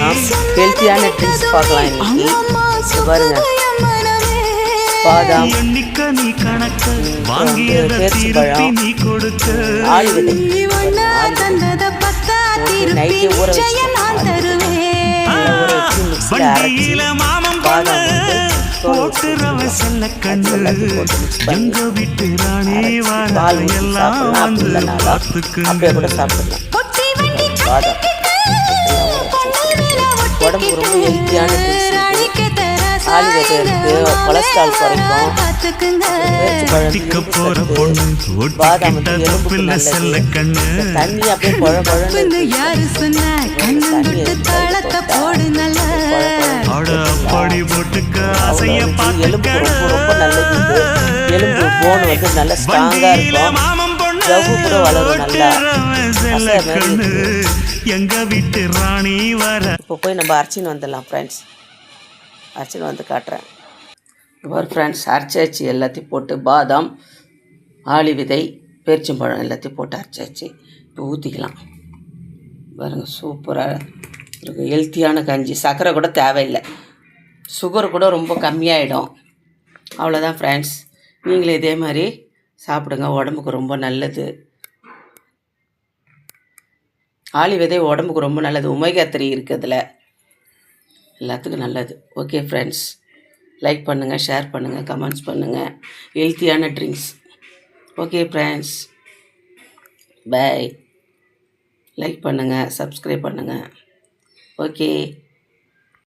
பார்க்கலாம். ஹெல்த்தியான ட்ரிங்க்ஸ் பார்க்கலாம். இன்னைக்கு பாருங்க, பாதாம், பேரிச்சம்பழம், ஆலிவிதை நைட்டே ஊற வச்சு மிக்ஸியில் அரைச்சி பாதாம் பால் ஊற்றி சாப்பிடலாம். அப்படி இல்லைனாலும் அப்படியே கூட சாப்பிடலாம். பாதாம் உடம்புக்கு ரொம்ப ஹெல்த்தியான ட்ரிங்க்ஸ் இருக்குது. ஆலிவிதை இருக்குது, கொலஸ்ட்ரால் குறைக்கும். பாதாம் வந்து எலும்புக்கு நல்லது. தண்ணி அப்படியே குழ குழன்னு எலும்புக்கு ரொம்ப ரொம்ப நல்லது. எலும்பு போன் வந்து நல்லா ஸ்ட்ராங்காக இருக்கும். ஜவ்வு கூட வளரும் நல்லா. இப்போ போய் நம்ம அரைச்சின்னு வந்துடலாம் ஃப்ரெண்ட்ஸ். அரைச்சின்னு வந்து காட்டுறேன். இப்போ ஃப்ரெண்ட்ஸ் அரைச்சாச்சு. எல்லாத்தையும் போட்டு பாதாம், ஆலிவிதை, பேரிச்சம்பழம் எல்லாத்தையும் போட்டு அரைச்சாச்சு. இப்போ ஊற்றிக்கலாம். பாருங்கள், சூப்பராக இருக்குது. ஹெல்த்தியான கஞ்சி. சர்க்கரை கூட தேவையில்லை. சுகர் கூட ரொம்ப கம்மியாயிடும். அவ்வளோதான் ஃப்ரெண்ட்ஸ். நீங்களே இதே மாதிரி சாப்பிடுங்க. உடம்புக்கு ரொம்ப நல்லது. ஆலிவிதை உடம்புக்கு ரொம்ப நல்லது. ஒமேகா 3 இருக்கிறதுல எல்லாத்துக்கும் நல்லது. ஓகே ஃப்ரெண்ட்ஸ், லைக் பண்ணுங்கள், ஷேர் பண்ணுங்கள், கமெண்ட்ஸ் பண்ணுங்கள். ஹெல்த்தியான drinks. Okay friends, bye. Like பண்ணுங்கள், சப்ஸ்கிரைப் பண்ணுங்கள். ஓகே.